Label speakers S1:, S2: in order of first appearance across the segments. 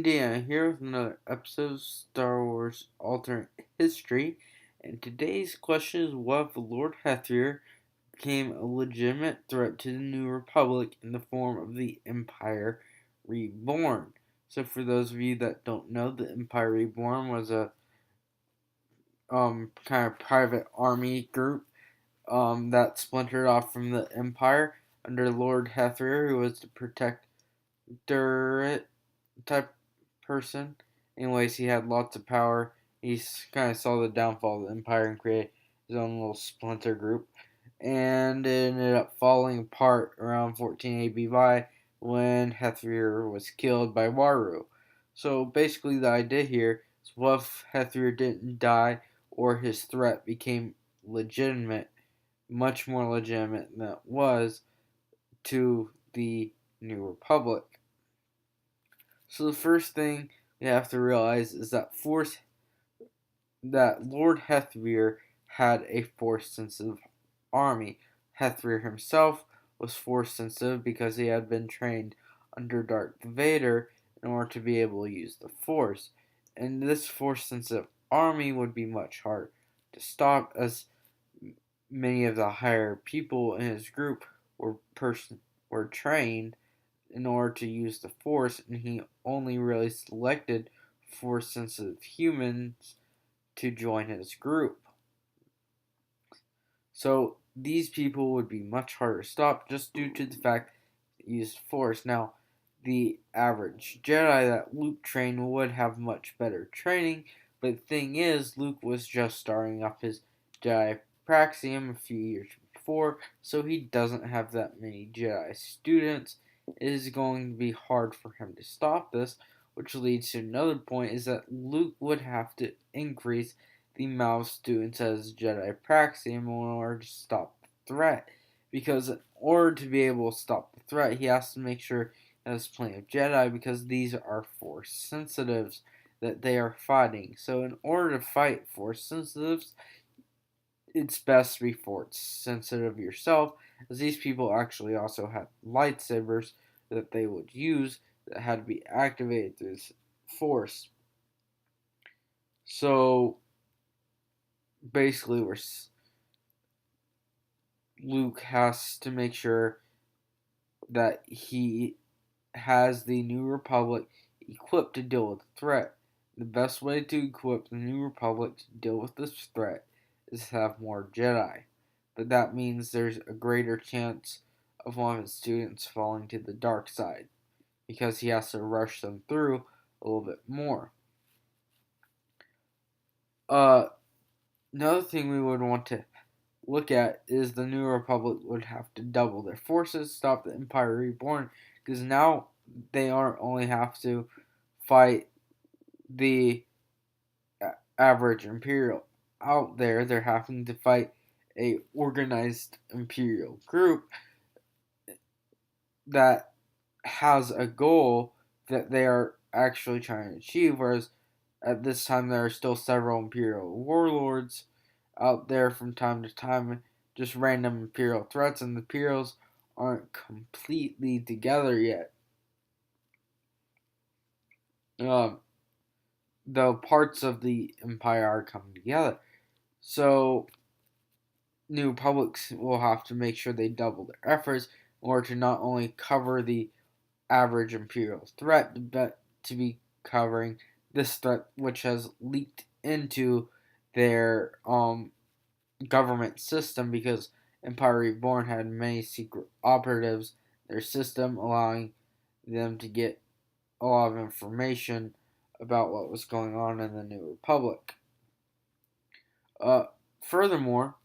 S1: Dan here with another episode of Star Wars Alternate History, and today's question is what if Lord Hethrir became a legitimate threat to the New Republic in the form of the Empire Reborn? So, for those of you that don't know, the Empire Reborn was a kind of private army group that splintered off from the Empire under Lord Hethrir, who was the protectorate type person. Anyways, he had lots of power. He kind of saw the downfall of the Empire and created his own little splinter group. And it ended up falling apart around 14 ABY when Hethrir was killed by Waru. So basically, the idea here is what if Hethrir didn't die or his threat became legitimate, much more legitimate than it was to the New Republic. So the first thing we have to realize is that Lord Hethrir had a force-sensitive army. Hethrir himself was force-sensitive because he had been trained under Darth Vader in order to be able to use the Force. And this force-sensitive army would be much harder to stop, as many of the higher people in his group were trained in order to use the Force, and he only really selected Force-sensitive humans to join his group. So these people would be much harder to stop just due to the fact they used Force. Now, the average Jedi that Luke trained would have much better training, but the thing is, Luke was just starting up his Jedi Praxium a few years before, so he doesn't have that many Jedi students. It is going to be hard for him to stop this, which leads to another point, is that Luke would have to increase the amount of students as Jedi Praxium in order to stop the threat. Because in order to be able to stop the threat, he has to make sure he has plenty of Jedi, because these are Force sensitives that they are fighting. So in order to fight Force sensitives, it's best to be Force sensitive yourself, as these people actually also had lightsabers that they would use that had to be activated through this Force. So basically, Luke has to make sure that he has the New Republic equipped to deal with the threat. The best way to equip the New Republic to deal with this threat is to have more Jedi. But that means there's a greater chance of one of his students falling to the dark side, because he has to rush them through a little bit more. Another thing we would want to look at is the New Republic would have to double their forces, stop the Empire Reborn, because now they aren't only have to fight the average Imperial out there, they're having to fight a organized Imperial group that has a goal that they are actually trying to achieve, whereas at this time there are still several Imperial warlords out there from time to time, just random Imperial threats, and the Imperials aren't completely together yet. Though parts of the Empire are coming together. So, New Republics will have to make sure they double their efforts in order to not only cover the average Imperial threat, but to be covering this threat, which has leaked into their government system, because Empire Reborn had many secret operatives in their system, allowing them to get a lot of information about what was going on in the New Republic. Furthermore,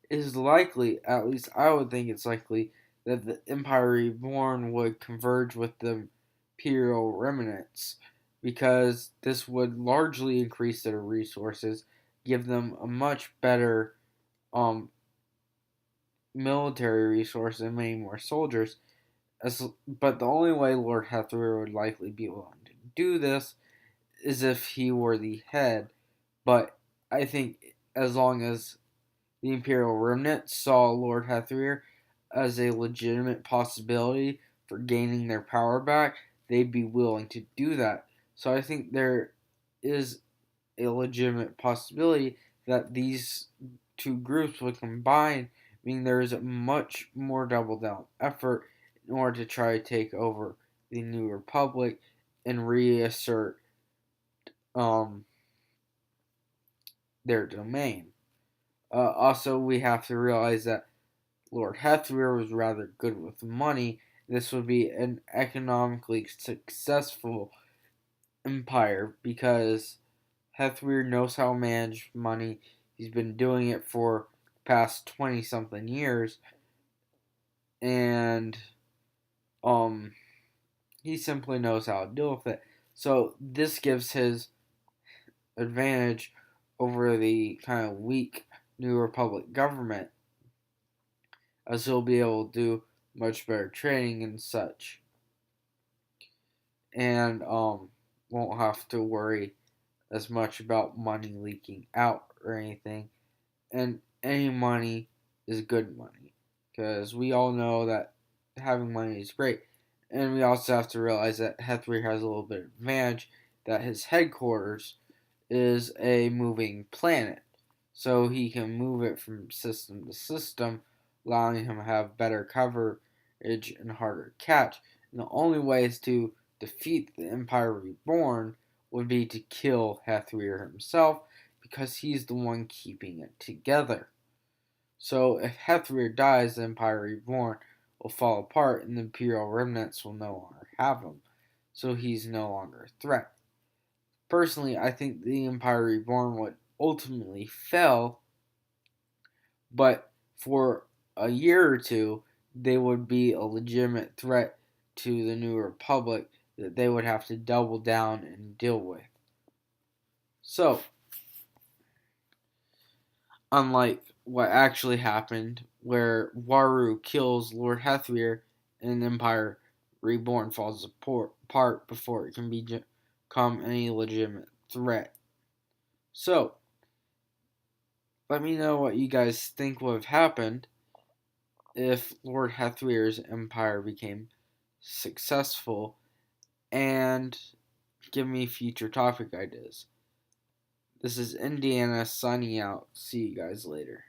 S1: it is likely, at least I would think it's likely, that the Empire Reborn would converge with the Imperial remnants, because this would largely increase their resources, give them a much better military resource and many more soldiers. But the only way Lord Hethrir would likely be willing to do this is if he were the head. But I think as long as the Imperial Remnant saw Lord Hethrir as a legitimate possibility for gaining their power back, they'd be willing to do that. So I think there is a legitimate possibility that these two groups would combine, meaning there is a much more double down effort in order to try to take over the New Republic and reassert um, their domain. Also, we have to realize that Lord Hethrir was rather good with money. This would be an economically successful empire because Hethrir knows how to manage money. He's been doing it for the past 20 something years, and um he simply knows how to deal with it. So this gives his advantage over the kind of weak New Republic government, as he'll be able to do much better training and such, and won't have to worry as much about money leaking out or anything. And any money is good money, because we all know that having money is great. And we also have to realize that Hethrir has a little bit of advantage, that his headquarters is a moving planet, so he can move it from system to system, allowing him to have better coverage and harder catch. And the only way to defeat the Empire Reborn would be to kill Hethrir himself, because he's the one keeping it together. So if Hethrir dies, the Empire Reborn will fall apart and the Imperial remnants will no longer have him. So he's no longer a threat. Personally, I think the Empire Reborn would ultimately fail, but for a year or two, they would be a legitimate threat to the New Republic that they would have to double down and deal with. So, unlike what actually happened, where Waru kills Lord Hethrir and Empire Reborn falls apart before it can become any legitimate threat. So, let me know what you guys think would have happened if Lord Hethrir's empire became successful, and give me future topic ideas. This is Indiana signing out. See you guys later.